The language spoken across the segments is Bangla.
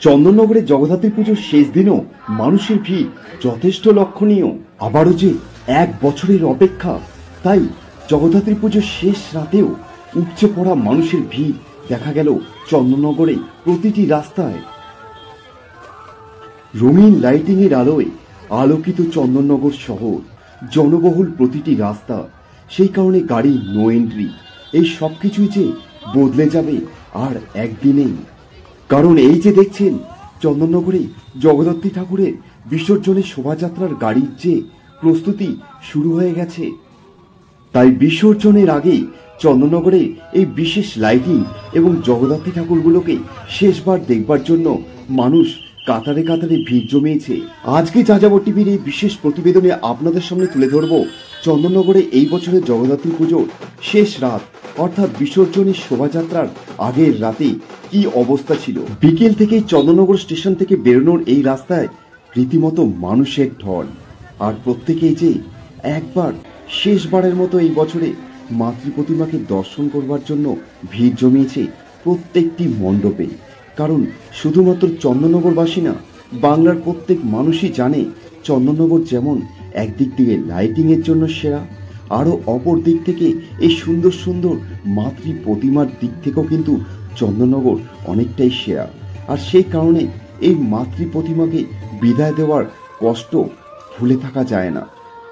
চন্দননগরে জগদ্ধাত্রী পুজোর শেষ দিনও মানুষের ভিড় যথেষ্ট লক্ষণীয়। আবারও যে এক বছরের অপেক্ষা, তাই জগদ্ধাত্রী পুজোর শেষ রাতেও উপচে পড়া মানুষের ভিড় দেখা গেল চন্দননগরে প্রতিটি রাস্তায়। রঙিন লাইটিংয়ের আলোয় আলোকিত চন্দননগর শহর, জনবহুল প্রতিটি রাস্তা, সেই কারণে গাড়ি নো এন্ট্রি, এই সব কিছুই যে বদলে যাবে আর একদিনেই। কারণ এই যে দেখছেন চন্দননগরে জগদ্ধাত্রী ঠাকুরের বিসর্জনের শোভাযাত্রার গাড়ির যে প্রস্তুতি শুরু হয়ে গেছে, তাই বিসর্জনের আগেই চন্দননগরে এই বিশেষ লাইটিং এবং জগদ্ধাত্রী ঠাকুরগুলোকে শেষবার দেখবার জন্য মানুষ কাতারে কাতারে ভিড় জমিয়েছে। আজকে যাযাবর টিভির এই বিশেষ প্রতিবেদনে আপনাদের সামনে তুলে ধরব চন্দননগরে এই বছরের জগদ্ধাত্রী পুজোর শেষ রাত অর্থাৎ বিসর্জনের শোভাযাত্রার আগের রাতে কি অবস্থা ছিল। বিকেল থেকেই চন্দননগর স্টেশন থেকে বেরোনোর এই রাস্তায় রীতিমতো মানুষের ঢল, আর প্রত্যেকেই যে একবার শেষবারের মতো এই বছরে মাতৃ প্রতিমাকে দর্শন করবার জন্য ভিড় জমিয়েছে প্রত্যেকটি মণ্ডপে। কারণ শুধুমাত্র চন্দননগরবাসী না, বাংলার প্রত্যেক মানুষই জানে চন্দননগর যেমন একদিক থেকে লাইটিংয়ের জন্য সেরা, আরও অপর দিক থেকে এই সুন্দর সুন্দর মাতৃ প্রতিমার দিক থেকেও কিন্তু চন্দননগর অনেকটাই সেরা। আর সেই কারণে এই মাতৃ প্রতিমাকে বিদায় দেওয়ার কষ্ট ভুলে থাকা যায় না।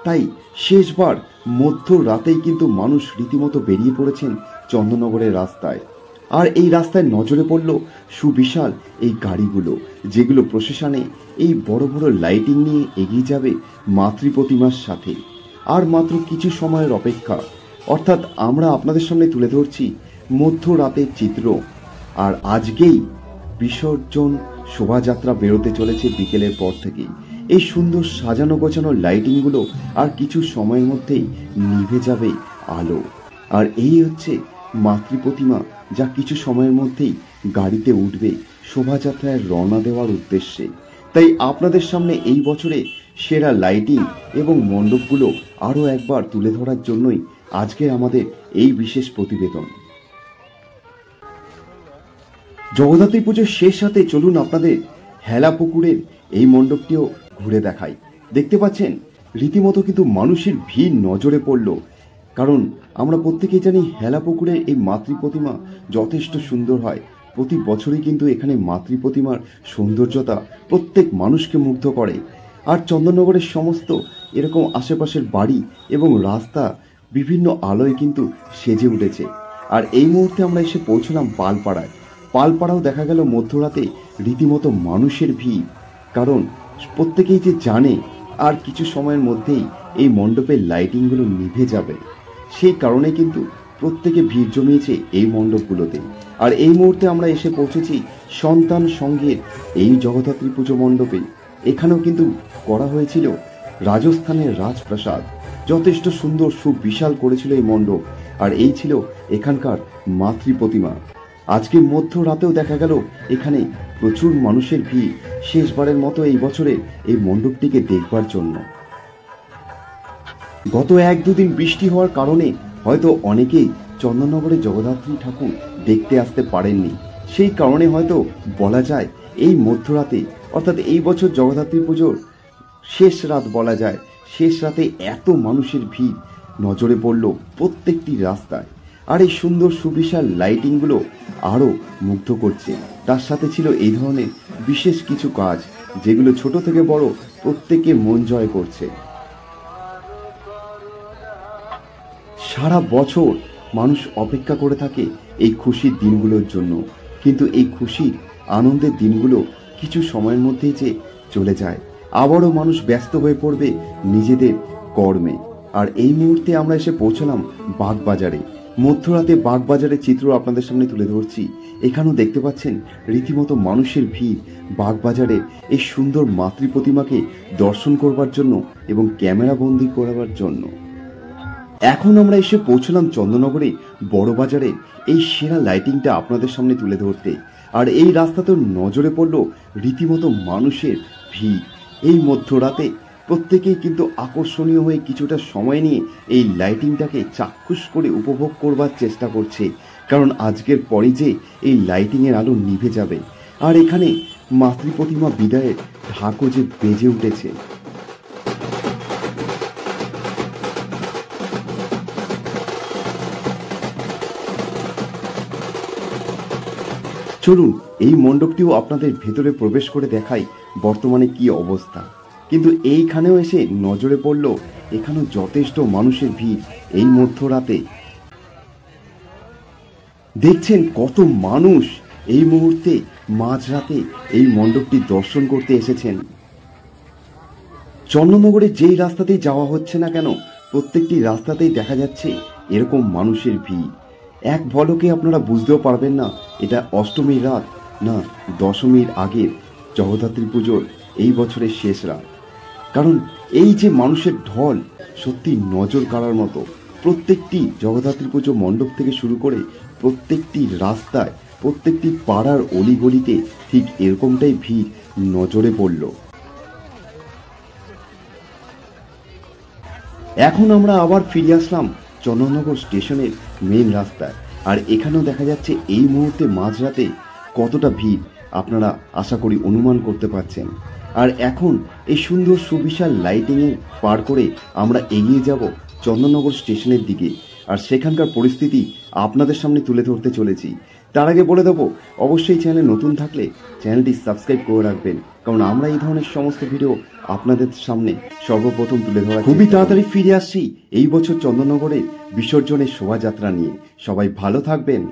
তাই শেষবার মধ্য রাতেই কিন্তু মানুষ রীতিমতো বেরিয়ে পড়েছেন চন্দননগরের রাস্তায়। আর এই রাস্তায় নজরে পড়ল সুবিশাল এই গাড়িগুলো, যেগুলো প্রশাসনে এই বড় বড় লাইটিং নিয়ে এগিয়ে যাবে মাতৃ প্রতিমার সাথে। আর মাত্র কিছু সময়ের অপেক্ষা, অর্থাৎ আমরা আপনাদের সামনে তুলে ধরছি মধ্যরাতের চিত্র। আর আজকেই বিসর্জন শোভাযাত্রা বেরোতে চলেছে বিকেলের পর থেকেই। এই সুন্দর সাজানো গোছানো লাইটিংগুলো আর কিছু সময়ের মধ্যেই নিভে যাবে আলো। আর এই হচ্ছে মাতৃ প্রতিমা, যা কিছু সময়ের মধ্যেই গাড়িতে উঠবে শোভাযাত্রায় রওনা দেওয়ার উদ্দেশ্যে। তাই আপনাদের সামনে এই বছরে সেরা লাইটিং এবং মণ্ডপগুলো আরও একবার তুলে ধরার জন্যই আজকে আমাদের এই বিশেষ প্রতিবেদন। জগদ্ধাত্রী পুজোর শেষ রাতে চলুন আপনাদের হেলা পুকুরের এই মণ্ডপটিও ঘুরে দেখাই। দেখতে পাচ্ছেন রীতিমতো কিন্তু মানুষের ভিড় নজরে পড়ল। কারণ আমরা প্রত্যেকেই জানি হেলা পুকুরের এই মাতৃ প্রতিমা যথেষ্ট সুন্দর হয়। প্রতি বছরই কিন্তু এখানে মাতৃ প্রতিমার সৌন্দর্যতা প্রত্যেক মানুষকে মুগ্ধ করে। আর চন্দননগরের সমস্ত এরকম আশেপাশের বাড়ি এবং রাস্তা বিভিন্ন আলোয় কিন্তু সেজে উঠেছে। আর এই মুহূর্তে আমরা এসে পৌঁছলাম পালপাড়ায়। পালপাড়াও দেখা গেল মধ্যরাতে রীতিমতো মানুষের ভিড়। কারণ প্রত্যেকেই যে জানে আর কিছু সময়ের মধ্যেই এই মণ্ডপের লাইটিংগুলো নিভে যাবে, সেই কারণে কিন্তু প্রত্যেকে ভিড় জমিয়েছে এই মণ্ডপগুলোতে। আর এই মুহূর্তে আমরা এসে পৌঁছেছি সন্তান সংঘের এই জগদ্ধাত্রী পুজো মণ্ডপে। এখানেও কিন্তু করা হয়েছিল রাজস্থানের রাজপ্রাসাদ, যথেষ্ট সুন্দর সুবিশাল করেছিল এই মণ্ডপ। আর এই ছিল এখানকার মাতৃ প্রতিমা। আজকে মধ্যরাতেও দেখা গেল এখানে প্রচুর মানুষের ভিড় শেষবারের মতো এই বছরের এই মণ্ডপটিকে দেখবার জন্য। গত এক দুদিন বৃষ্টি হওয়ার কারণে হয়তো অনেকেই চন্দননগরে জগদ্ধাত্রী ঠাকুর দেখতে আসতে পারেননি। সেই কারণে হয়তো বলা যায় এই মধ্যরাতে, অর্থাৎ এই বছর জগদ্ধাত্রী পুজোর শেষ রাত বলা যায়, শেষ রাতে এত মানুষের ভিড় নজরে পড়ল প্রত্যেকটি রাস্তায়। আর এই সুন্দর সুবিশাল লাইটিংগুলো আরও মুগ্ধ করছে। তার সাথে ছিল এই ধরনের বিশেষ কিছু কাজ, যেগুলো ছোট থেকে বড় প্রত্যেকে মন জয় করছে। সারা বছর মানুষ অপেক্ষা করে থাকে এই খুশির দিনগুলোর জন্য, কিন্তু এই খুশির আনন্দের দিনগুলো কিছু সময়ের মধ্যেই যে চলে যায়। আবারও মানুষ ব্যস্ত হয়ে পড়বে নিজেদের কর্মে। আর এই মুহূর্তে আমরা এসে পৌঁছলাম বাগবাজারে। মধ্যরাতে বাগবাজারের চিত্র আপনাদের সামনে তুলে ধরছি। এখানেও দেখতে পাচ্ছেন রীতিমতো মানুষের ভিড় বাগবাজারের এই সুন্দর মাতৃ প্রতিমাকে দর্শন করবার জন্য এবং ক্যামেরা বন্দি করবার জন্য। এখন আমরা এসে পৌঁছলাম চন্দননগরে বড় বাজারে এই সেরা লাইটিংটা আপনাদের সামনে তুলে ধরতে। আর এই রাস্তাতেও নজরে পড়ল রীতিমতো মানুষের ভিড়। এই মধ্যরাতে প্রত্যেকেই কিন্তু আকর্ষণীয় হয়ে কিছুটা সময় নিয়ে এই লাইটিংটাকে চাক্ষুষ করে উপভোগ করবার চেষ্টা করছে। কারণ আজকের পরে যে এই লাইটিংয়ের আলো নিভে যাবে। আর এখানে মাতৃ প্রতিমা বিদায়ের ঢাকও যে বেজে উঠেছে। চলুন এই মণ্ডপটিও আপনাদের ভেতরে প্রবেশ করে দেখাই বর্তমানে কি অবস্থা। কিন্তু এইখানেও এসে নজরে পড়ল এখানেও যথেষ্ট মানুষের ভিড় এই মধ্যরাতে। দেখছেন কত মানুষ এই মুহূর্তে মাঝরাতে এই মণ্ডপটি দর্শন করতে এসেছেন। চন্দননগরে যেই রাস্তাতেই যাওয়া হচ্ছে না কেন, প্রত্যেকটি রাস্তাতেই দেখা যাচ্ছে এরকম মানুষের ভিড়। এক ঝলকে আপনারা বুঝতেও পারবেন না এটা অষ্টমীর রাত না দশমীর আগের জগদ্ধাত্রী পুজোর এই বছরের শেষ রাত। কারণ এই যে মানুষের ঢল সত্যি নজর কাড়ার মতো। প্রত্যেকটি জগদ্ধাত্রী পুজো মণ্ডপ থেকে শুরু করে প্রত্যেকটি রাস্তায়, প্রত্যেকটি পাড়ার অলিগলিতে ঠিক এরকমটাই ভিড় নজরে পড়ল। এখন আমরা আবার ফিরে আসলাম চন্দননগর স্টেশনের মেন রাস্তায়। আর এখানেও দেখা যাচ্ছে এই মুহূর্তে মাঝরাতে কতটা ভিড় আপনারা আশা করি অনুমান করতে পারছেন। আর এখন এই সুন্দর সুবিশাল লাইটিংয়ে পার করে আমরা এগিয়ে যাব চন্দননগর স্টেশনের দিকে। আর সেখানকার পরিস্থিতি আপনাদের সামনে তুলে ধরতে চলেছি। তার আগে বলে দেবো, অবশ্যই চ্যানেলে নতুন থাকলে চ্যানেলটি সাবস্ক্রাইব করে রাখবেন, কারণ আমরা এই ধরনের সমস্ত ভিডিও আপনাদের সামনে সর্বপ্রথম তুলে ধরা। খুবই তাড়াতাড়ি ফিরে আসছি এই বছর চন্দননগরের বিসর্জনের শোভাযাত্রা নিয়ে। সবাই ভালো থাকবেন।